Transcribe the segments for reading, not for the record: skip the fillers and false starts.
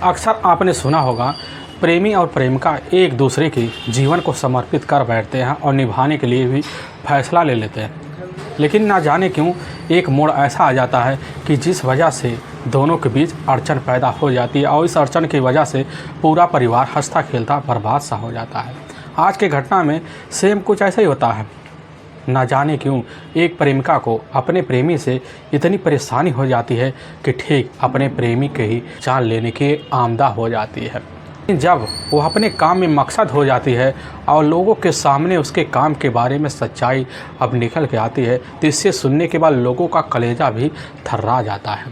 अक्सर आपने सुना होगा, प्रेमी और प्रेमिका एक दूसरे के जीवन को समर्पित कर बैठते हैं और निभाने के लिए भी फैसला ले लेते हैं। लेकिन ना जाने क्यों एक मोड़ ऐसा आ जाता है कि जिस वजह से दोनों के बीच अड़चन पैदा हो जाती है और इस अड़चन की वजह से पूरा परिवार हंसता खेलता बर्बाद सा हो जाता है। आज के घटना में सेम कुछ ऐसा ही होता है। ना जाने क्यों एक प्रेमिका को अपने प्रेमी से इतनी परेशानी हो जाती है कि ठीक अपने प्रेमी के ही जान लेने की आमदा हो जाती है। जब वह अपने काम में मकसद हो जाती है और लोगों के सामने उसके काम के बारे में सच्चाई अब निकल के आती है, तो इससे सुनने के बाद लोगों का कलेजा भी थर्रा जाता है।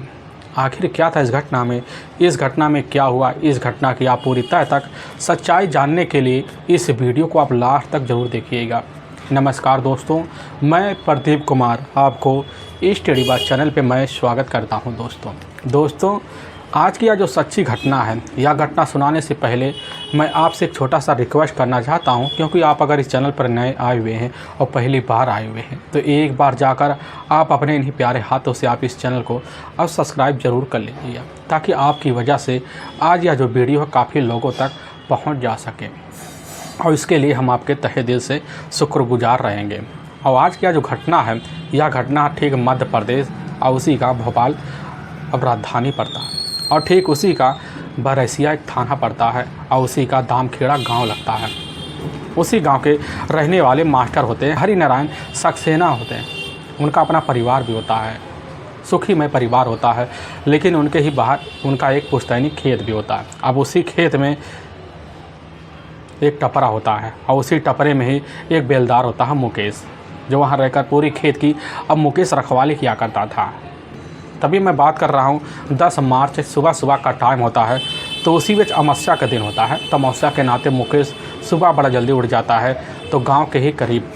आखिर क्या था इस घटना में, इस घटना में क्या हुआ, इस घटना की आप पूरी तह तक सच्चाई जानने के लिए इस वीडियो को आप लास्ट तक ज़रूर देखिएगा। नमस्कार दोस्तों, मैं प्रदीप कुमार आपको स्टडी बात चैनल पे मैं स्वागत करता हूं। दोस्तों आज की यह जो सच्ची घटना है, यह घटना सुनाने से पहले मैं आपसे एक छोटा सा रिक्वेस्ट करना चाहता हूं, क्योंकि आप अगर इस चैनल पर नए आए हुए हैं और पहली बार आए हुए हैं तो एक बार जाकर आप अपने इन्हीं प्यारे हाथों से आप इस चैनल को अब सब्सक्राइब ज़रूर कर लीजिए, ताकि आपकी वजह से आज यह जो वीडियो है काफ़ी लोगों तक पहुँच जा सके, और इसके लिए हम आपके तहे दिल से शुक्रगुजार रहेंगे। और आज की जो घटना है, यह घटना ठीक मध्य प्रदेश और उसी का भोपाल अब राजधानी पड़ता है, और ठीक उसी का बरसिया एक थाना पड़ता है, और उसी का दामखेड़ा गांव लगता है। उसी गांव के रहने वाले मास्टर होते हैं हरिनारायण सक्सेना होते हैं। उनका अपना परिवार भी होता है, सुखीमय परिवार होता है, लेकिन उनके ही बाहर उनका एक पुश्तैनी खेत भी होता है। अब उसी खेत में एक टपरा होता है, और उसी टपरे में ही एक बेलदार होता है मुकेश, जो वहाँ रहकर पूरी खेत की अब मुकेश रखवाली किया करता था। तभी मैं बात कर रहा हूँ 10 मार्च सुबह का टाइम होता है, तो उसी बीच अमावस्या का दिन होता है। तो अमावस्या के नाते मुकेश सुबह बड़ा जल्दी उठ जाता है, तो गांव के ही करीब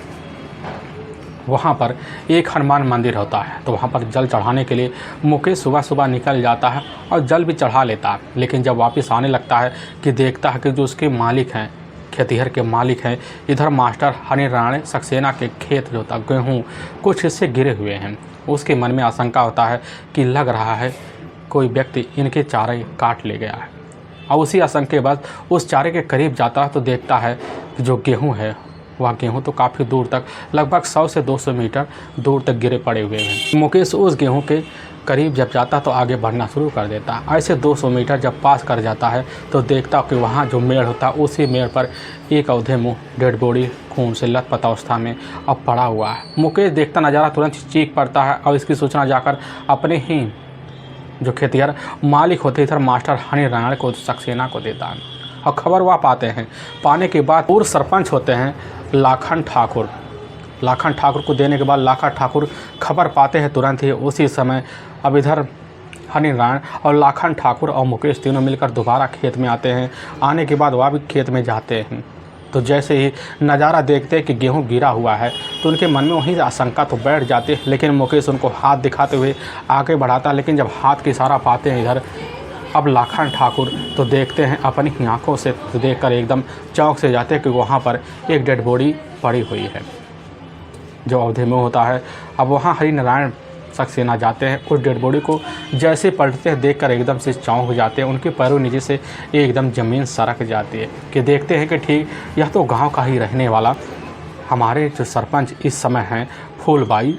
वहाँ पर एक हनुमान मंदिर होता है, तो वहाँ पर जल चढ़ाने के लिए मुकेश सुबह निकल जाता है और जल भी चढ़ा लेता है। लेकिन जब वापस आने लगता है कि देखता है कि जो उसके मालिक हैं, खेतिहर के मालिक हैं, इधर मास्टर हरिनारायण सक्सेना के खेत जो था गेहूँ कुछ हिस्से गिरे हुए हैं। उसके मन में आशंका होता है कि लग रहा है कोई व्यक्ति इनके चारे काट ले गया है, और उसी आशंका के बाद उस चारे के करीब जाता है, तो देखता है कि जो गेहूँ है वह गेहूँ तो काफ़ी दूर तक, लगभग 100 से 200 मीटर दूर तक गिरे पड़े हुए हैं। मुकेश उस गेहूँ के करीब जब जाता तो आगे बढ़ना शुरू कर देता है। ऐसे 200 मीटर जब पास कर जाता है, तो देखता कि वहाँ जो मेड़ होता है, उसी मेड़ पर एक अवधे मुँह डेड बॉडी खून से लथपथ अवस्था में अब पड़ा हुआ है। मुकेश देखता नज़ारा तुरंत चीख पड़ता है, और इसकी सूचना जाकर अपने ही जो खेतिहर मालिक होते इधर मास्टर हरिनारायण को सक्सेना को देता है, और खबर वह पाते हैं। पाने के बाद पूर्व सरपंच होते हैं लाखन ठाकुर को देने के बाद लाखन ठाकुर खबर पाते हैं तुरंत ही। उसी समय अब इधर हरिनारायण और लाखन ठाकुर और मुकेश तीनों मिलकर दोबारा खेत में आते हैं। आने के बाद वह भी खेत में जाते हैं, तो जैसे ही नज़ारा देखते हैं कि गेहूं गिरा हुआ है, तो उनके मन में वहीं आशंका तो बैठ जाती है। लेकिन मुकेश उनको हाथ दिखाते हुए आगे बढ़ाता है, लेकिन जब हाथ की इशारा पाते हैं इधर अब लाखन ठाकुर, तो देखते हैं अपनी ही आँखों से, तो देखकर एकदम चौंक से जाते हैं कि वहाँ पर एक डेड बॉडी पड़ी हुई है जो अवधि में होता है। अब वहाँ हरिनारायण सक्सेना जाते हैं, उस डेड बॉडी को जैसे पलटते हैं देखकर एकदम से चौंक जाते हैं। उनके पैरों नीचे से एकदम ज़मीन सरक जाती है कि देखते हैं कि ठीक यह तो गांव का ही रहने वाला हमारे जो सरपंच इस समय हैं फूलबाई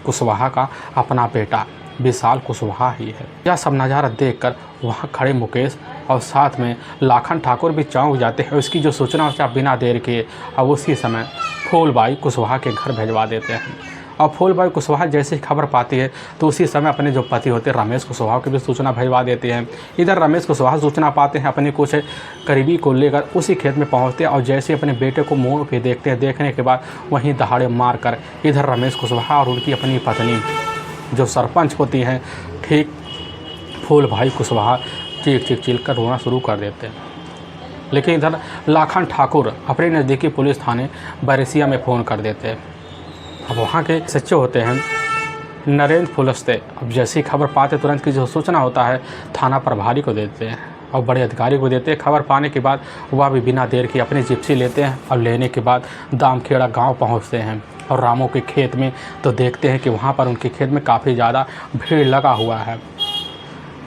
कुशवाहा का अपना बेटा विशाल कुशवाहा ही है। यह सब नज़ारा देखकर वहाँ खड़े मुकेश और साथ में लाखन ठाकुर भी चौंक जाते हैं। उसकी जो सूचना होती है बिना देर के अब उसी समय फूलबाई कुशवाहा के घर भिजवा देते हैं। और फूलबाई कुशवाहा जैसे ही खबर पाती है, तो उसी समय अपने जो पति होते हैं रमेश कुशवाहा की भी सूचना भिजवा देती हैं। इधर रमेश कुशवाहा सूचना पाते हैं, अपने कुछ करीबी को लेकर उसी खेत में पहुंचते हैं, और जैसे अपने बेटे को मोड़ पे देखते हैं, देखने के बाद वहीं दहाड़े मार कर इधर रमेश कुशवाहा और उनकी अपनी पत्नी जो सरपंच होती हैं ठीक फूलबाई कुशवाहा चीख कर रोना शुरू कर देते हैं। लेकिन इधर लाखन ठाकुर अपने नज़दीकी पुलिस थाने बरसिया में फ़ोन कर देते हैं। अब वहाँ के सच्चे होते हैं नरेंद्र फुलस्ते। अब जैसी खबर पाते तुरंत की जो सूचना होता है थाना प्रभारी को देते हैं और बड़े अधिकारी को देते हैं। खबर पाने के बाद वह भी बिना देर के अपनी जिप्सी लेते हैं, और लेने के बाद दामखेड़ा गांव पहुंचते हैं। और रामू के खेत में तो देखते हैं कि वहाँ पर उनके खेत में काफ़ी ज़्यादा भीड़ लगा हुआ है।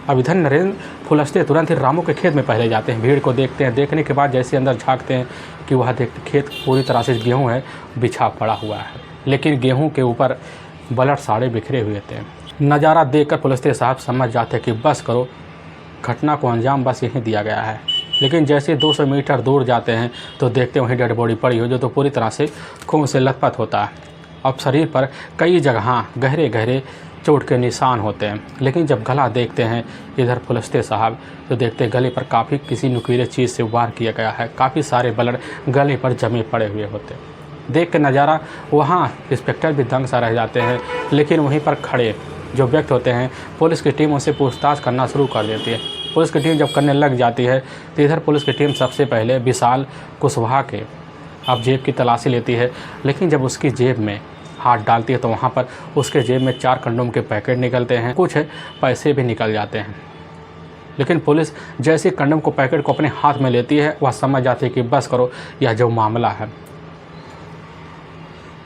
अब इधर नरेंद्र फुलस्ते तुरंत ही रामू के खेत में पहले जाते हैं, भीड़ को देखते हैं। देखने के बाद जैसे अंदर झांकते हैं कि वह देखते खेत पूरी तरह से गेहूँ है बिछा पड़ा हुआ है, लेकिन गेहूँ के ऊपर बलट साड़े बिखरे हुए थे। नज़ारा देखकर फुलस्ते साहब समझ जाते कि बस करो, घटना को अंजाम बस यहीं दिया गया है। लेकिन जैसे 200 मीटर दूर जाते हैं तो देखते वहीं डेड बॉडी पड़ी हो, जो तो पूरी तरह से खून से लथपथ होता है। अब शरीर पर कई जगह गहरे गहरे चोट के निशान होते हैं। लेकिन जब गला देखते हैं इधर फुलस्ते साहब तो देखते गले पर काफ़ी किसी नुकीले चीज़ से वार किया गया है। काफ़ी सारे ब्लड गले पर जमे पड़े हुए होते हैं। देख के नज़ारा वहाँ इंस्पेक्टर भी दंग सा रह जाते हैं। लेकिन वहीं पर खड़े जो व्यक्ति होते हैं, पुलिस की टीम उनसे पूछताछ करना शुरू कर देती है। पुलिस की टीम जब करने लग जाती है तो इधर पुलिस की टीम सबसे पहले विशाल कुशवाहा के अब जेब की तलाशी लेती है। लेकिन जब उसकी जेब में हाथ डालती है तो वहाँ पर उसके जेब में 4 कंडोम के पैकेट निकलते हैं, कुछ पैसे भी निकल जाते हैं। लेकिन पुलिस जैसे कंडोम को पैकेट को अपने हाथ में लेती है वह समझ जाती है कि बस करो, यह जो मामला है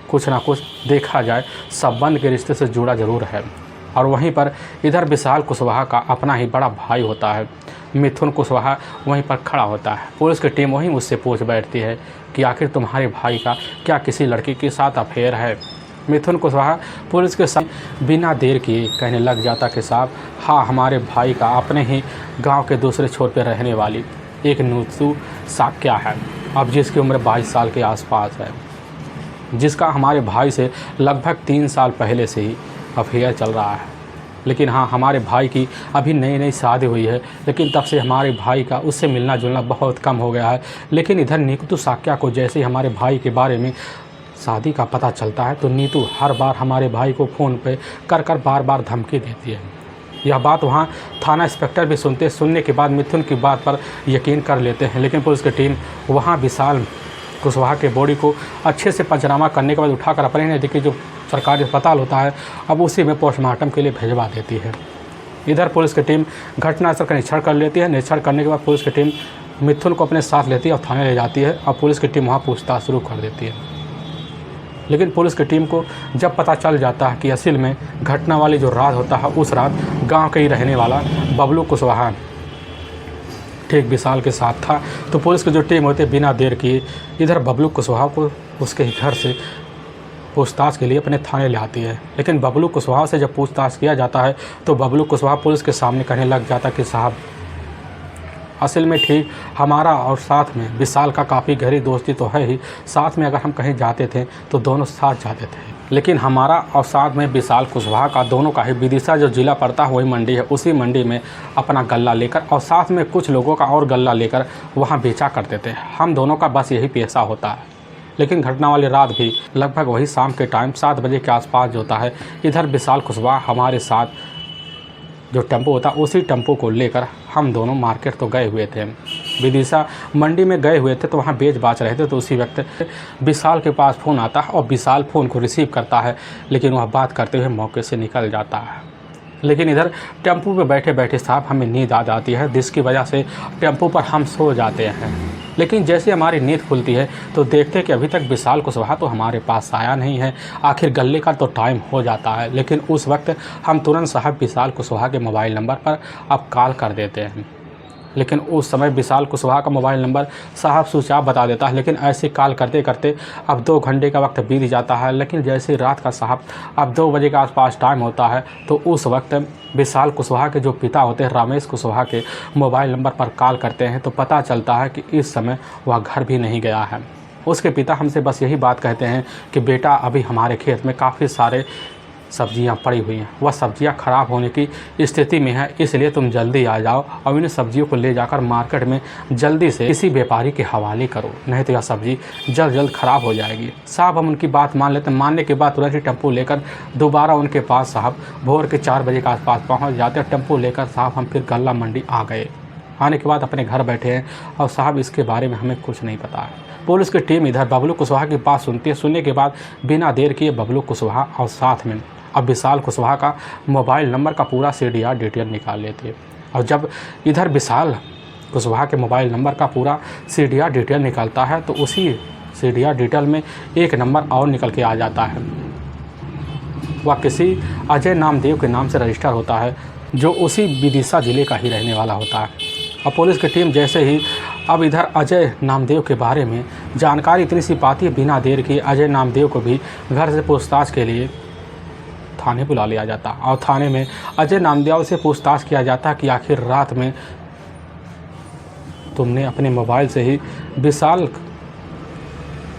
कुछ ना कुछ देखा जाए संबंध के रिश्ते से जुड़ा ज़रूर है। और वहीं पर इधर विशाल कुशवाहा का अपना ही बड़ा भाई होता है, मिथुन कुशवाहा, वहीं पर खड़ा होता है। पुलिस की टीम वहीं उससे पूछ बैठती है कि आखिर तुम्हारे भाई का क्या किसी लड़की के साथ अफेयर है। मिथुन कुशवाहा पुलिस के साथ बिना देर किए कहने लग जाता कि साहब हाँ, हमारे भाई का अपने ही गांव के दूसरे छोर पर रहने वाली एक नीतू साक्या है, अब जिसकी उम्र 22 साल के आसपास है, जिसका हमारे भाई से लगभग 3 साल पहले से ही अफेयर चल रहा है। लेकिन हाँ, हमारे भाई की अभी नई नई शादी हुई है, लेकिन तब से हमारे भाई का उससे मिलना जुलना बहुत कम हो गया है। लेकिन इधर नीतू साक्या को जैसे ही हमारे भाई के बारे में शादी का पता चलता है तो नीतू हर बार हमारे भाई को फ़ोन पे कर बार बार धमकी देती है। यह बात वहाँ थाना इंस्पेक्टर भी सुनने के बाद मिथुन की बात पर यकीन कर लेते हैं। लेकिन पुलिस की टीम वहाँ विशाल कुशवाहा के बॉडी को अच्छे से पंचनामा करने के बाद उठाकर अपने नज़दीकी जो सरकारी अस्पताल होता है अब उसी में पोस्टमार्टम के लिए भिजवा देती है। इधर पुलिस की टीम घटनास्थल का निरीक्षण कर लेती है। निरीक्षण करने के बाद पुलिस की टीम मिथुन को अपने साथ लेती है और थाने ले जाती है और पुलिस की टीम वहाँ पूछताछ शुरू कर देती है। लेकिन पुलिस की टीम को जब पता चल जाता है कि असल में घटना वाली जो रात होता है उस रात गाँव का ही रहने वाला बबलू कुशवाहा ठीक विशाल के साथ था, तो पुलिस की जो टीम होती है बिना देर किए इधर बबलू कुशवाहा को उसके घर से पूछताछ के लिए अपने थाने ले आती है। लेकिन बबलू कुशवाहा से जब पूछताछ किया जाता है तो बबलू कुशवाहा पुलिस के सामने कहने लग जाता कि साहब असल में ठीक हमारा और साथ में विशाल का काफ़ी गहरी दोस्ती तो है ही, साथ में अगर हम कहीं जाते थे तो दोनों साथ जाते थे। लेकिन हमारा और साथ में विशाल कुशवाहा का दोनों का ही विदिशा जो ज़िला पड़ता है वही मंडी है, उसी मंडी में अपना गल्ला लेकर और साथ में कुछ लोगों का और गल्ला लेकर वहाँ बेचा करते थे। हम दोनों का बस यही पेशा होता है। लेकिन घटना वाली रात भी लगभग वही शाम के टाइम 7 बजे के आसपास जो होता है, इधर विशाल कुशवाहा हमारे साथ जो टेम्पो होता है उसी टेम्पो को लेकर हम दोनों मार्केट तो गए हुए थे, विदिशा मंडी में गए हुए थे, तो वहाँ बेच बाच रहे थे। तो उसी वक्त विशाल के पास फ़ोन आता है और विशाल फ़ोन को रिसीव करता है, लेकिन वह बात करते हुए मौके से निकल जाता है। लेकिन इधर टेम्पो पे बैठे बैठे साहब हमें नींद आ जाती है, जिसकी वजह से टेम्पो पर हम सो जाते हैं। लेकिन जैसे हमारी नींद खुलती है तो देखते हैं कि अभी तक विशाल कुशवाहा तो हमारे पास आया नहीं है, आखिर गल्ले का तो टाइम हो जाता है। लेकिन उस वक्त हम तुरंत साहब विशाल कुशवाहा के मोबाइल नंबर पर अब कॉल कर देते हैं। लेकिन उस समय विशाल कुशवाहा का मोबाइल नंबर साहब स्विच ऑफ बता देता है। लेकिन ऐसे कॉल करते करते अब 2 घंटे का वक्त बीत जाता है। लेकिन जैसे रात का साहब अब 2 बजे के आसपास टाइम होता है तो उस वक्त विशाल कुशवाहा के जो पिता होते हैं रमेश कुशवाहा के मोबाइल नंबर पर कॉल करते हैं तो पता चलता है कि इस समय वह घर भी नहीं गया है। उसके पिता हमसे बस यही बात कहते हैं कि बेटा अभी हमारे खेत में काफ़ी सारे सब्जियां पड़ी हुई हैं, वह सब्जियां ख़राब होने की स्थिति में है, इसलिए तुम जल्दी आ जाओ और इन सब्जियों को ले जाकर मार्केट में जल्दी से किसी व्यापारी के हवाले करो, नहीं तो यह सब्ज़ी जल्द ख़राब हो जाएगी। साहब हम उनकी बात मान लेते हैं। मानने के बाद तुरंत ही टेम्पो लेकर दोबारा उनके पास साहब भोर के 4 बजे के आसपास पहुँच जाते हैं। टेम्पो लेकर साहब हम फिर गल्ला मंडी आ गए। आने के बाद अपने घर बैठे हैं और साहब इसके बारे में हमें कुछ नहीं पता है। पुलिस की टीम इधर बबलू कुशवाहा की बात सुनती है। सुनने के बाद बिना देर किए बबलू कुशवाहा और साथ में अब विशाल कुशवाहा का मोबाइल नंबर का पूरा CDR डिटेल निकाल लेती है। और जब इधर विशाल कुशवाहा के मोबाइल नंबर का पूरा CDR डिटेल निकलता है तो उसी CDR डिटेल में एक नंबर और निकल के आ जाता है। वह किसी अजय नामदेव के नाम से रजिस्टर होता है। जो उसी विदिशा ज़िले का ही रहने वाला होता है। और पुलिस की टीम जैसे ही अब इधर अजय नामदेव के बारे में जानकारी इतनी सी पाती है, बिना देर के अजय नामदेव को भी घर से पूछताछ के लिए थाने बुला लिया जाता। और थाने में अजय नामदेव से पूछताछ किया जाता कि आखिर रात में तुमने अपने मोबाइल से ही विशाल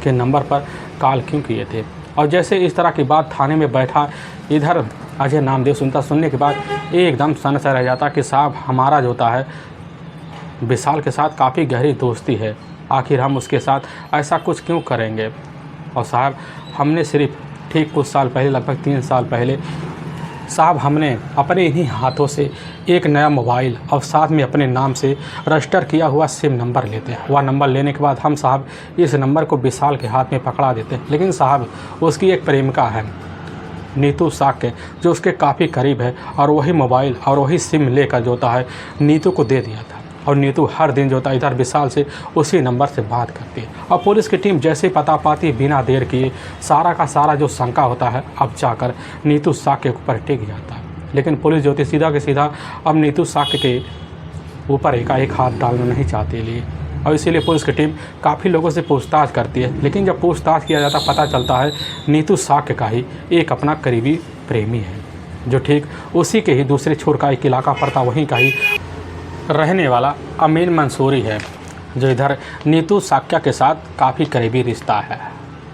के नंबर पर कॉल क्यों किए थे। और जैसे इस तरह की बात थाने में बैठा इधर अजय नामदेव सुनने के बाद एकदम सन सा रह जाता कि साहब हमारा जो होता है विशाल के साथ काफ़ी गहरी दोस्ती है, आखिर हम उसके साथ ऐसा कुछ क्यों करेंगे। और साहब हमने सिर्फ ठीक कुछ साल पहले, लगभग 3 साल पहले साहब हमने अपने इन्हीं हाथों से एक नया मोबाइल और साथ में अपने नाम से रजिस्टर किया हुआ सिम नंबर लेते हैं। वह नंबर लेने के बाद हम साहब इस नंबर को विशाल के हाथ में पकड़ा देते हैं। लेकिन साहब उसकी एक प्रेमिका है नीतू साक्य, जो उसके काफ़ी करीब है, और वही मोबाइल और वही सिम लेकर जो होता है नीतू को दे दिया था। और नीतू हर दिन जो होता है इधर विशाल से उसी नंबर से बात करती है। और पुलिस की टीम जैसे ही पता पाती है, बिना देर किए सारा का सारा जो शंका होता है अब जाकर नीतू साक्य के ऊपर टिक जाता है। लेकिन पुलिस जो होती है सीधा के सीधा अब नीतू साक्य के ऊपर एकाएक हाथ डालना नहीं चाहती लिए, और इसीलिए पुलिस की टीम काफ़ी लोगों से पूछताछ करती है। लेकिन जब पूछताछ किया जाता पता चलता है नीतू साक्य का ही एक अपना करीबी प्रेमी है, जो ठीक उसी के ही दूसरे छोर का एक इलाका पड़ता वहीं का ही रहने वाला अमीन मंसूरी है, जो इधर नीतू साक्य के साथ काफ़ी करीबी रिश्ता है।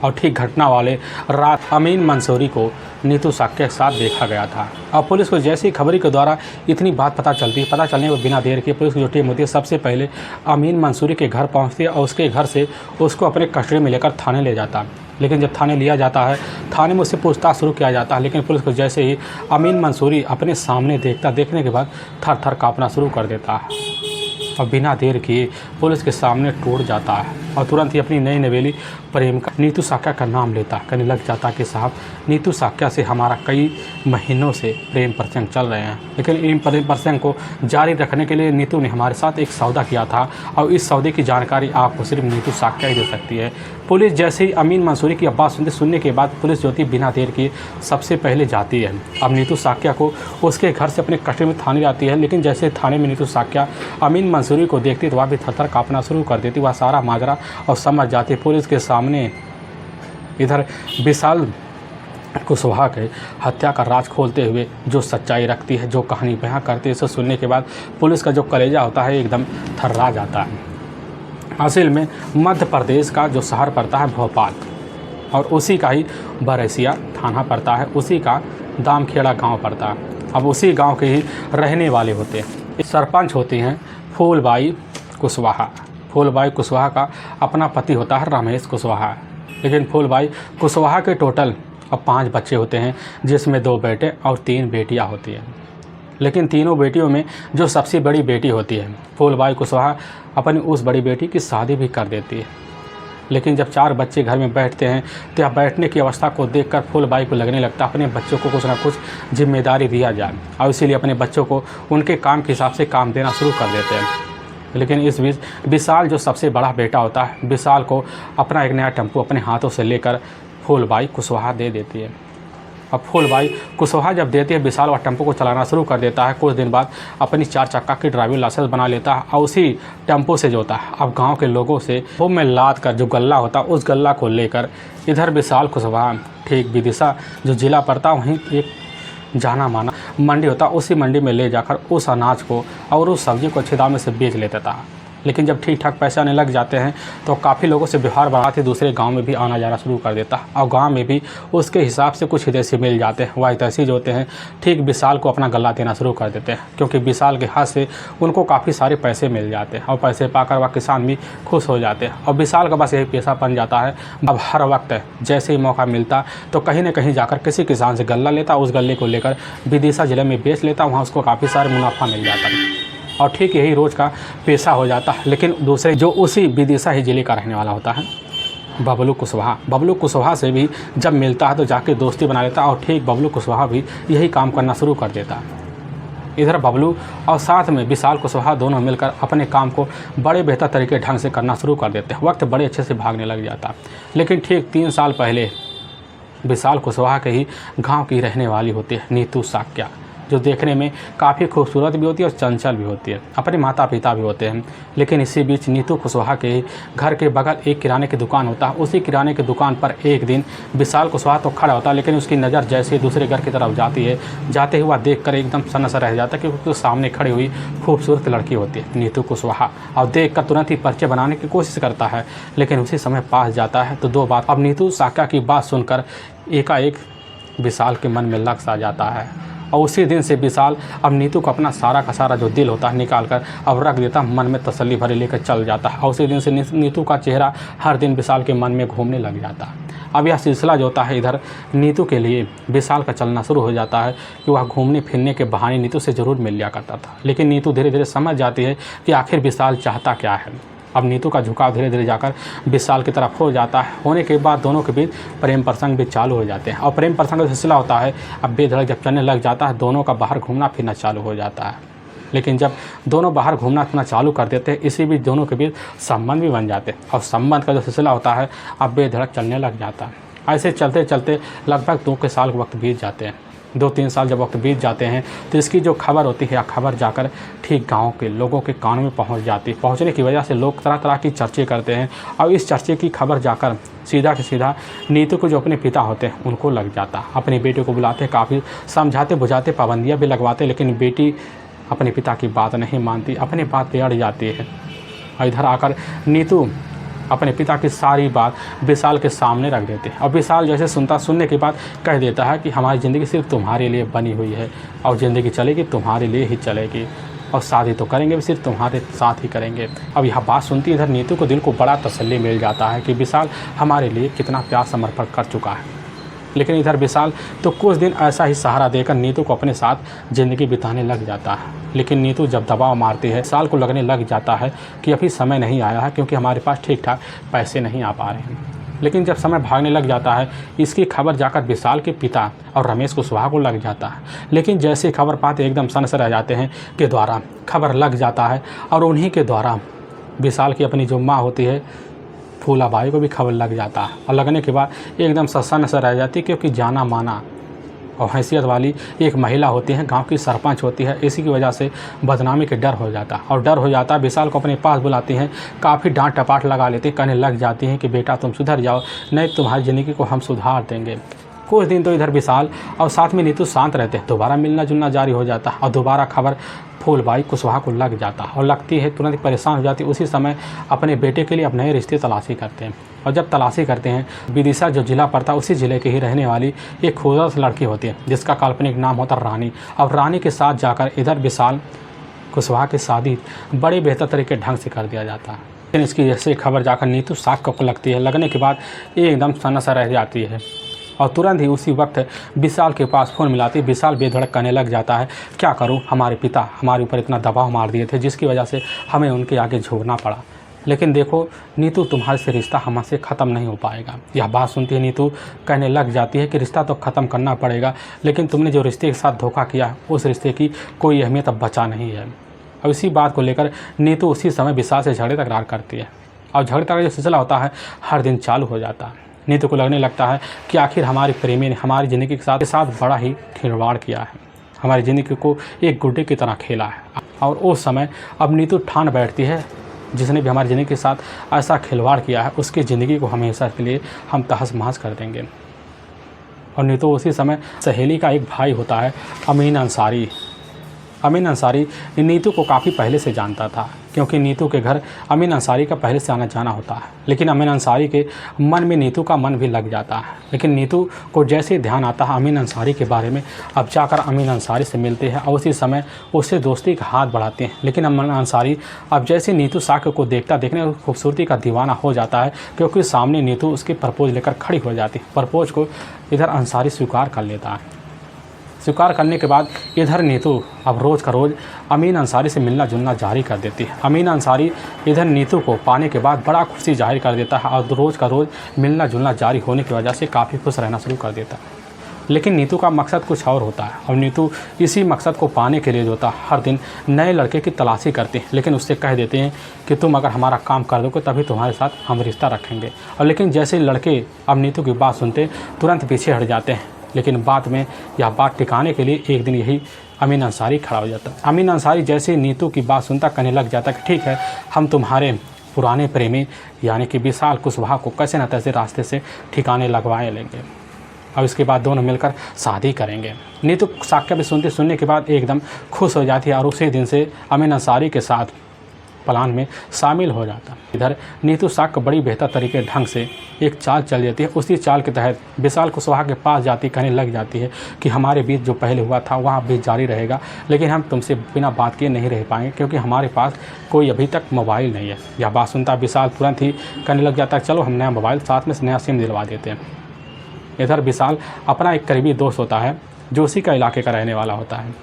और ठीक घटना वाले रात अमीन मंसूरी को नीतू साक्य के साथ देखा गया था। और पुलिस को जैसी खबरी के द्वारा इतनी बात पता चलती है, पता चलने को बिना देर के पुलिस की जो टीम होती है सबसे पहले अमीन मंसूरी के घर पहुंचती है और उसके घर से उसको अपने कस्टडी में लेकर थाने ले जाता है। लेकिन जब थाने लिया जाता है, थाने में उससे पूछताछ शुरू किया जाता है। लेकिन पुलिस को जैसे ही अमीन मंसूरी अपने सामने देखने के बाद थर थर काँपना शुरू कर देता है और बिना देर किए पुलिस के सामने टूट जाता है और तुरंत ही अपनी नई नवेली प्रेमिका नीतू साक्य का नाम लेता, कहने लग जाता कि साहब नीतू साक्य से हमारा कई महीनों से प्रेम प्रसंग चल रहे हैं। लेकिन इन प्रेम प्रसंग को जारी रखने के लिए नीतू ने हमारे साथ एक सौदा किया था और इस सौदे की जानकारी आपको सिर्फ नीतू साक्य ही दे सकती है। पुलिस जैसे ही अमीन मंसूरी की बात सुनने के बाद पुलिस जो थी बिना देर किए सबसे पहले जाती है। अब नीतू साक्य को उसके घर से अपने कस्टडी में थाने जाती है। लेकिन जैसे थाने में नीतू साक्य अमीन मंसूरी को देखती तो वह भी थर-थर काँपना शुरू कर देती। वह सारा माजरा और समझ जाती पुलिस के सामने। इधर विशाल कुशवाहा के हत्या का राज खोलते हुए जो सच्चाई रखती है, जो कहानी बयां करती है, इसे सुनने के बाद पुलिस का जो कलेजा होता है एकदम थर्रा जाता है। असल में मध्य प्रदेश का जो शहर पड़ता है भोपाल, और उसी का ही बरसिया थाना पड़ता है, उसी का दामखेड़ा गांव पड़ता है। अब उसी गांव के ही रहने वाले होते हैं। सरपंच होती हैं फूलबाई कुशवाहा। फूलबाई कुशवाहा का अपना पति होता है रमेश कुशवाहा। लेकिन फूलबाई कुशवाहा के टोटल अब 5 बच्चे होते हैं, जिसमें 2 बेटे और 3 बेटियां होती हैं। लेकिन तीनों बेटियों में जो सबसे बड़ी बेटी होती है फूलबाई कुशवाहा अपनी उस बड़ी बेटी की शादी भी कर देती है। लेकिन जब 4 बच्चे घर में बैठते हैं तो यह बैठने की अवस्था को देखकर फूलबाई को लगने लगता अपने बच्चों को कुछ ना कुछ जिम्मेदारी दिया जाए, और इसीलिए अपने बच्चों को उनके काम के हिसाब से काम देना शुरू कर देते हैं। लेकिन इस बीच विशाल जो सबसे बड़ा बेटा होता है, विशाल को अपना एक नया टेम्पो अपने हाथों से लेकर फूलबाई कुशवाहा दे देती है। अब फूलबाई कुशवाहा जब देती है, विशाल वह टेम्पो को चलाना शुरू कर देता है। कुछ दिन बाद अपनी 4 चक्का की ड्राइविंग लाइसेंस बना लेता है और उसी टेम्पो से जो होता है अब गांव के लोगों से वो में लाद कर जो गल्ला होता है उस गल्ला को लेकर इधर विशाल कुशवाहा ठीक विदिशा जो ज़िला पड़ता वहीं एक जाना माना मंडी होता, उसी मंडी में ले जाकर उस अनाज को और उस सब्ज़ी को अच्छे दाम में से बेच लेता था। लेकिन जब ठीक ठाक पैसे आने लग जाते हैं तो काफ़ी लोगों से व्यवहार बढ़ाते दूसरे गांव में भी आना जाना शुरू कर देता, और गांव में भी उसके हिसाब से कुछ हितैषी मिल जाते हैं। वह हितैषी जो होते हैं ठीक विशाल को अपना गला देना शुरू कर देते हैं, क्योंकि विशाल के हाथ से उनको काफ़ी सारे पैसे मिल जाते हैं और पैसे पाकर वह किसान भी खुश हो जाते हैं। और विशाल का बस यही पेशा बन जाता है। अब हर वक्त जैसे ही मौका मिलता तो कहीं न कहीं जाकर किसी किसान से गल्ला लेता, उस गल्ले को लेकर विदिशा ज़िले में बेच लेता, वहाँ उसको काफ़ी सारे मुनाफा मिल जाता है और ठीक यही रोज़ का पेशा हो जाता है। लेकिन दूसरे जो उसी विदिशा ही ज़िले का रहने वाला होता है बबलू कुशवाहा से भी जब मिलता है तो जाके दोस्ती बना लेता है और ठीक बबलू कुशवाहा भी यही काम करना शुरू कर देता है। इधर बबलू और साथ में विशाल कुशवाहा दोनों मिलकर अपने काम को बड़े बेहतर तरीके ढंग से करना शुरू कर देते हैं। वक्त बड़े अच्छे से भागने लग जाता है। लेकिन ठीक 3 साल पहले विशाल कुशवाहा के ही गाँव की रहने वाली होती है नीतू साक्य। जो देखने में काफ़ी खूबसूरत भी होती है और चंचल भी होती है। अपने माता पिता भी होते हैं। लेकिन इसी बीच नीतू कुशवाहा के घर के बगल एक किराने की दुकान होता है। उसी किराने की दुकान पर एक दिन विशाल कुशवाहा तो खड़ा होता है, लेकिन उसकी नज़र जैसे दूसरे घर की तरफ जाती है, जाते हुआ देख कर एकदम सन्न सा रह जाता है, क्योंकि उसके सामने खड़ी हुई खूबसूरत लड़की होती है नीतू कुशवाहा। और देख कर तुरंत ही परिचय बनाने की कोशिश करता है, लेकिन उसी समय पास जाता है तो दो बात। अब नीतू साक्या की बात सुनकर एकाएक विशाल के मन में लग सा जाता है, और उसी दिन से विशाल अब नीतू को अपना सारा का सारा जो दिल होता है निकाल कर अब रख देता, मन में तसल्ली भरे लेकर चल जाता है। और उसी दिन से नीतू का चेहरा हर दिन विशाल के मन में घूमने लग जाता है। अब यह सिलसिला जो होता है इधर नीतू के लिए विशाल का चलना शुरू हो जाता है कि वह घूमने फिरने के बहाने नीतू से ज़रूर मिल लिया करता था। लेकिन नीतू धीरे धीरे समझ जाती है कि आखिर विशाल चाहता क्या है। अब नीतू का झुकाव धीरे धीरे जाकर विशाल की तरफ हो जाता है। होने के बाद दोनों के बीच प्रेम प्रसंग भी चालू हो जाते हैं, और प्रेम प्रसंग का सिलसिला होता है अब बेधड़क जब चलने लग जाता है, दोनों का बाहर घूमना फिरना चालू हो जाता है। लेकिन जब दोनों बाहर घूमना फिरना चालू कर देते हैं, इसी बीच दोनों के बीच संबंध भी बन जाते हैं, और संबंध का जो सिलसिला होता है अब बेधड़क चलने लग जाता है। ऐसे चलते चलते लगभग 2 साल वक्त बीत जाते हैं। 2-3 साल जब वक्त बीत जाते हैं तो इसकी जो खबर होती है, खबर जाकर ठीक गांव के लोगों के कानों में पहुंच जाती है। पहुंचने की वजह से लोग तरह तरह की चर्चे करते हैं, और इस चर्चे की खबर जाकर सीधा के सीधा नीतू को जो अपने पिता होते हैं उनको लग जाता। अपने बेटे को बुलाते, काफ़ी समझाते बुझाते, पाबंदियाँ भी लगवाते, लेकिन बेटी अपने पिता की बात नहीं मानती, अपने बात पे अड़ जाती है। और इधर आकर नीतू अपने पिता की सारी बात विशाल के सामने रख देते हैं, और विशाल जैसे सुनने के बाद कह देता है कि हमारी ज़िंदगी सिर्फ तुम्हारे लिए बनी हुई है, और ज़िंदगी चलेगी तुम्हारे लिए ही चलेगी, और शादी तो करेंगे भी सिर्फ तुम्हारे साथ ही करेंगे। अब यह बात सुनती इधर नीतू को दिल को बड़ा तसल्ली मिल जाता है कि विशाल हमारे लिए कितना प्यार समर्पण कर चुका है। लेकिन इधर विशाल तो कुछ दिन ऐसा ही सहारा देकर नीतू को अपने साथ ज़िंदगी बिताने लग जाता है। लेकिन नीतू जब दबाव मारती है, विशाल को लगने लग जाता है कि अभी समय नहीं आया है, क्योंकि हमारे पास ठीक ठाक पैसे नहीं आ पा रहे हैं। लेकिन जब समय भागने लग जाता है, इसकी खबर जाकर विशाल के पिता और रमेश कुशवाहा को लग जाता है। लेकिन जैसे खबर पाते एकदम सन्न से रह जाते हैं के द्वारा खबर लग जाता है, और उन्हीं के द्वारा विशाल की अपनी जो माँ होती है फूलाबाई को भी खबर लग जाता है। और लगने के बाद एकदम सन्न से रह जाती, क्योंकि जाना माना और हैसियत वाली एक महिला होती है, गांव की सरपंच होती है, इसी की वजह से बदनामी के डर हो जाता। और डर हो जाता, विशाल को अपने पास बुलाती हैं, काफ़ी डांट टपाट लगा लेती, कहने लग जाती हैं कि बेटा तुम सुधर जाओ, नहीं तुम्हारी ज़िंदगी को हम सुधार देंगे। कुछ दिन तो इधर विशाल और साथ में नीतू शांत रहते हैं, दोबारा मिलना जुलना जारी हो जाता है, और दोबारा खबर फूलबाई कुशवाहा को लग जाता और लगती है, तुरंत परेशान हो जाती। उसी समय अपने बेटे के लिए अब नए रिश्ते तलाशी करते हैं, और जब तलाशी करते हैं विदिशा जो ज़िला पड़ता है उसी ज़िले के ही रहने वाली एक खूबसूरत लड़की होती है, जिसका काल्पनिक नाम होता है रानी। और रानी के साथ जाकर इधर विशाल कुशवाहा की शादी बड़े बेहतर तरीके ढंग से कर दिया जाता है। लेकिन इसकी जैसे खबर जाकर नीतू साक्या को लगती है, लगने के बाद एकदम सन्न सा रह जाती है, और तुरंत ही उसी वक्त विशाल के पास फ़ोन मिलाती। विशाल बेधड़क कहने लग जाता है, क्या करूं, हमारे पिता हमारे ऊपर इतना दबाव मार दिए थे, जिसकी वजह से हमें उनके आगे झुकना पड़ा। लेकिन देखो नीतू, तुम्हारे से रिश्ता हमसे ख़त्म नहीं हो पाएगा। यह बात सुनती है नीतू कहने लग जाती है कि रिश्ता तो ख़त्म करना पड़ेगा, लेकिन तुमने जो रिश्ते के साथ धोखा किया उस रिश्ते की कोई अहमियत अब बचा नहीं है। और इसी बात को लेकर नीतू उसी समय विशाल से झगड़े तकरार करती है, और झगड़े का जो सिलसिला होता है हर दिन चालू हो जाता है। नीतू को लगने लगता है कि आखिर हमारे प्रेमी ने हमारी ज़िंदगी के साथ बड़ा ही खिलवाड़ किया है, हमारी ज़िंदगी को एक गुड्डे की तरह खेला है। और उस समय अब नीतू ठान बैठती है, जिसने भी हमारी ज़िंदगी के साथ ऐसा खिलवाड़ किया है उसकी ज़िंदगी को हमेशा के लिए हम तहस महस कर देंगे। और नीतू उसी समय सहेली का एक भाई होता है अमीन अंसारी। अमीन अंसारी नीतू को काफ़ी पहले से जानता था, क्योंकि नीतू के घर अमीन अंसारी का पहले से आना जाना होता है। लेकिन अमीन अंसारी के मन में नीतू का मन भी लग जाता है। लेकिन नीतू को जैसे ही ध्यान आता है अमीन अंसारी के बारे में, अब जाकर अमीन अंसारी से मिलते हैं और उसी समय उससे दोस्ती का हाथ बढ़ाते हैं। लेकिन अमीन अंसारी अब जैसे नीतू साक्या को देखने और खूबसूरती का दीवाना हो जाता है, क्योंकि सामने नीतू उसके प्रपोज लेकर खड़ी हो जाती है। प्रपोज को इधर अंसारी स्वीकार कर लेता है। स्वीकार करने के बाद इधर नीतू अब रोज़ का रोज़ अमीन अंसारी से मिलना जुलना जारी कर देती है। अमीन अंसारी इधर नीतू को पाने के बाद बड़ा खुशी जाहिर कर देता है, और रोज़ का रोज़ मिलना जुलना जारी होने की वजह से काफ़ी खुश रहना शुरू कर देता है। लेकिन नीतू का मकसद कुछ और होता है, और नीतू इसी मकसद को पाने के लिए जो होता है हर दिन नए लड़के की तलाशी करते हैं। लेकिन उससे कह देते हैं कि तुम अगर हमारा काम कर दोगे तभी तुम्हारे साथ हम रिश्ता रखेंगे। और लेकिन जैसे लड़के अब नीतू की बात सुनते तुरंत पीछे हट जाते हैं। लेकिन बाद में यह बात टिकाने के लिए एक दिन यही अमीन अंसारी खड़ा हो जाता है। अमीन अंसारी जैसे नीतू की बात सुनता कहने लग जाता कि ठीक है, हम तुम्हारे पुराने प्रेमी यानी कि विशाल कुशवाहा को कैसे न तैसे रास्ते से ठिकाने लगवाए लेंगे और इसके बाद दोनों मिलकर शादी करेंगे। नीतू साक्ष्य भी सुनने के बाद एकदम खुश हो जाती है और उसी दिन से अमीन अंसारी के साथ प्लान में शामिल हो जाता। इधर नीतू साक्ष्य बड़ी बेहतर तरीके ढंग से एक चाल चल जाती है। उसी चाल के तहत विशाल कुशवाहा के पास जाती कहने लग जाती है कि हमारे बीच जो पहले हुआ था वहाँ भी जारी रहेगा, लेकिन हम तुमसे बिना बात किए नहीं रह पाएंगे क्योंकि हमारे पास कोई अभी तक मोबाइल नहीं है। यह बात सुनता विशाल तुरंत ही कहने लग जाता है चलो हम नया मोबाइल साथ में नया सिम दिलवा देते हैं। इधर विशाल अपना एक करीबी दोस्त होता है जो उसी का इलाके का रहने वाला होता है,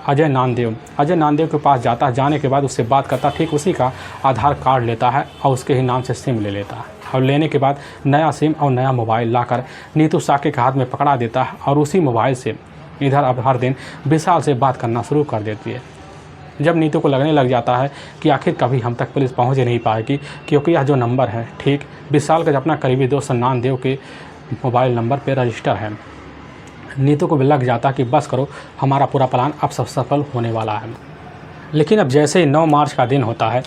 अजय नामदेव के पास जाता है। जाने के बाद उससे बात करता, ठीक उसी का आधार कार्ड लेता है और उसके ही नाम से सिम ले लेता है और लेने के बाद नया सिम और नया मोबाइल लाकर नीतू साक्य के हाथ में पकड़ा देता है और उसी मोबाइल से इधर अब हर दिन विशाल से बात करना शुरू कर देती है। जब नीतू को लगने लग जाता है कि आखिर कभी हम तक पुलिस पहुंच ही नहीं पाएगी क्योंकि यह जो नंबर है ठीक विशाल का अपना करीबी दोस्त नामदेव के मोबाइल नंबर पर रजिस्टर है। नीतू को भी लग जाता कि बस करो, हमारा पूरा प्लान अब सब सफल होने वाला है। लेकिन अब जैसे ही 9 मार्च का दिन होता है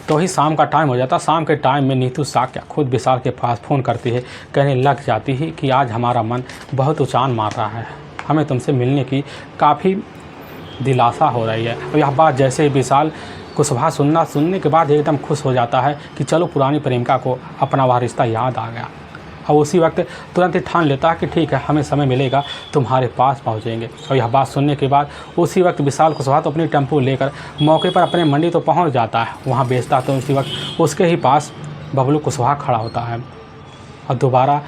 तो ही शाम का टाइम हो जाता। शाम के टाइम में नीतू साक्य खुद विशाल के पास फ़ोन करती है, कहने लग जाती है कि आज हमारा मन बहुत उचान मार रहा है, हमें तुमसे मिलने की काफ़ी दिलासा हो रही है। और यह बात जैसे ही विशाल कुशवाहा सुनने के बाद एकदम खुश हो जाता है कि चलो पुरानी प्रेमिका को अपना वह रिश्ता याद आ गया और उसी वक्त तुरंत ही ठान लेता है कि ठीक है, हमें समय मिलेगा तुम्हारे पास पहुंचेंगे। और यह बात सुनने के बाद उसी वक्त विशाल कुशवाहा तो अपनी टेम्पो लेकर मौके पर अपने मंडी तो पहुंच जाता है, वहां बेचता तो उसी वक्त उसके ही पास बबलू कुशवाहा खड़ा होता है और दोबारा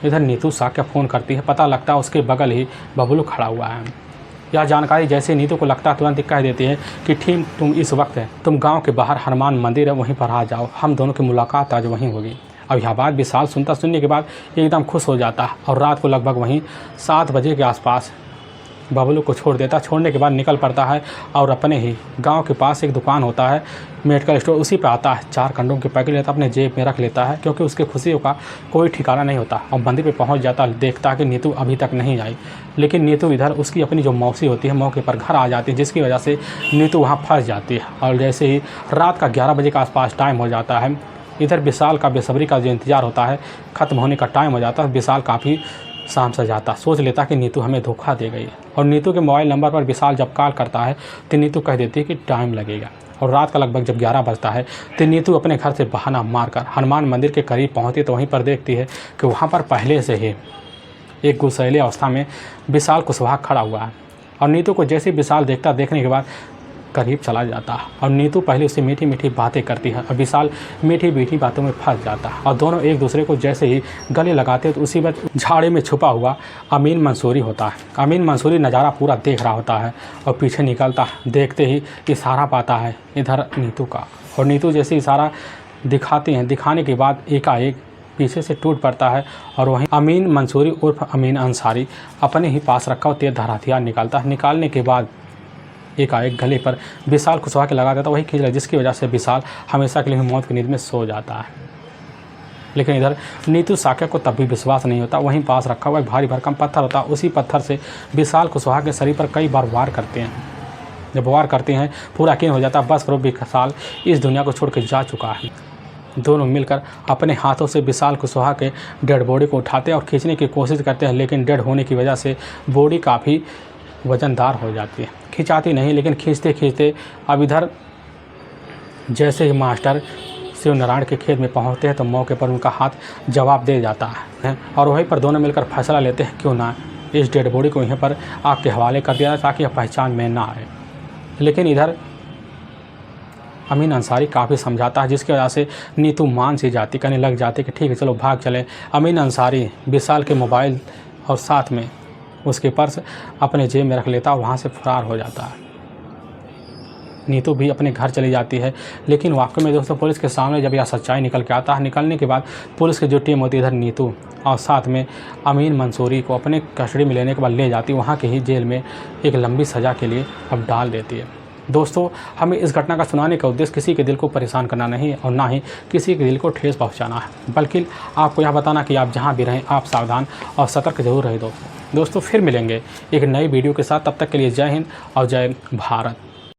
इधर नीतू साक्य फ़ोन करती है। पता लगता है उसके बगल ही बबलू खड़ा हुआ है। यह जानकारी जैसे नीतू को लगता है तुरंत ही कह देती है कि ठीक तुम इस वक्त तुम गाँव के बाहर हनुमान मंदिर है वहीं पर आ जाओ, हम दोनों की मुलाकात आज वहीं होगी। अब यह बात विशाल सुनने के बाद एकदम खुश हो जाता है और रात को लगभग वहीं 7 बजे के आसपास बबलू को छोड़ देता। छोड़ने के बाद निकल पड़ता है और अपने ही गांव के पास एक दुकान होता है मेडिकल स्टोर, उसी पर आता है। 4 कंडोम के पैकेट लेता, अपने जेब में रख लेता है क्योंकि उसकी खुशियों का कोई ठिकाना नहीं होता। और मंदिर पे पहुंच जाता, देखता है कि नीतू अभी तक नहीं आई। लेकिन नीतू इधर उसकी अपनी जो मौसी होती है मौके पर घर आ जाती है, जिसकी वजह से नीतू वहाँ फंस जाती है। और जैसे ही रात का 11 बजे के आसपास टाइम हो जाता है, इधर विशाल का बेसब्री का जो इंतज़ार होता है ख़त्म होने का टाइम हो जाता है। विशाल काफ़ी शाम से जाता, सोच लेता कि नीतू हमें धोखा दे गई है। और नीतू के मोबाइल नंबर पर विशाल जब कॉल करता है तो नीतू कह देती है कि टाइम लगेगा। और रात का लगभग जब 11 बजता है तो नीतू अपने घर से बहाना मारकर हनुमान मंदिर के करीब पहुँचती तो वहीं पर देखती है कि वहाँ पर पहले से ही एक गुस्सैली अवस्था में विशाल कुशवाहा खड़ा हुआ है। और नीतू को जैसे विशाल देखने के बाद करीब चला जाता है और नीतू पहले उससे मीठी मीठी बातें करती है और विशाल मीठी मीठी बातों में फंस जाता है। और दोनों एक दूसरे को जैसे ही गले लगाते हैं तो उसी वक्त झाड़ी में छुपा हुआ अमीन मंसूरी होता है। अमीन मंसूरी नज़ारा पूरा देख रहा होता है और पीछे निकलता है। देखते ही इशारा पाता है इधर नीतू का, और नीतू जैसे इशारा दिखाते हैं, दिखाने के बाद एकाएक पीछे से टूट पड़ता है। और वहीं अमीन मंसूरी उर्फ अमीन अंसारी अपने ही पास रखा तेज धार हथियार निकालता है। निकालने के बाद एकाएक गले पर विशाल कुशवाहा के लगा देता, वही खींच रहा, जिसकी वजह से विशाल हमेशा के लिए मौत की नींद में सो जाता है। लेकिन इधर नीतू साक्य को तब भी विश्वास नहीं होता। वहीं पास रखा हुआ एक भारी भरकम पत्थर होता है, उसी पत्थर से विशाल कुशवाहा के शरीर पर कई बार वार करते हैं। जब वार करते हैं पूरा यकीन हो जाता है बस करो विशाल इस दुनिया को छोड़ के जा चुका है। दोनों मिलकर अपने हाथों से विशाल कुशवाहा के डेड बॉडी को उठाते हैं और खींचने की कोशिश करते हैं, लेकिन डेड होने की वजह से बॉडी काफ़ी वज़नदार हो जाती है। खिंचाती नहीं, लेकिन खींचते खींचते अब इधर जैसे ही मास्टर शिव नारायण के खेत में पहुंचते हैं तो मौके पर उनका हाथ जवाब दे जाता है और वहीं पर दोनों मिलकर फैसला लेते हैं क्यों ना इस डेड बॉडी को यहीं पर आग के हवाले कर दिया जाए ताकि यह पहचान में ना आए। लेकिन इधर अमीन अंसारी काफ़ी समझाता है, जिसकी वजह से नीतू मान सी जाती, कहने लग जाती कि ठीक है चलो भाग चले। अमीन अंसारी विशाल के मोबाइल और साथ में उसके पर्स अपने जेब में रख लेता और वहाँ से फरार हो जाता है। नीतू भी अपने घर चली जाती है। लेकिन वाकई में दोस्तों पुलिस के सामने जब यह सच्चाई निकल के आता है, निकलने के बाद पुलिस की जो टीम होती है इधर नीतू और साथ में अमीन मंसूरी को अपने कस्टडी में लेने के बाद ले जाती, वहाँ के ही जेल में एक लंबी सज़ा के लिए अब डाल देती है। दोस्तों, हमें इस घटना का सुनाने का उद्देश्य किसी के दिल को परेशान करना नहीं है और ना ही किसी के दिल को ठेस पहुंचाना है, बल्कि आपको यह बताना कि आप जहां भी रहें आप सावधान और सतर्क जरूर रहे। दोस्तों, फिर मिलेंगे एक नई वीडियो के साथ। तब तक के लिए जय हिंद और जय भारत।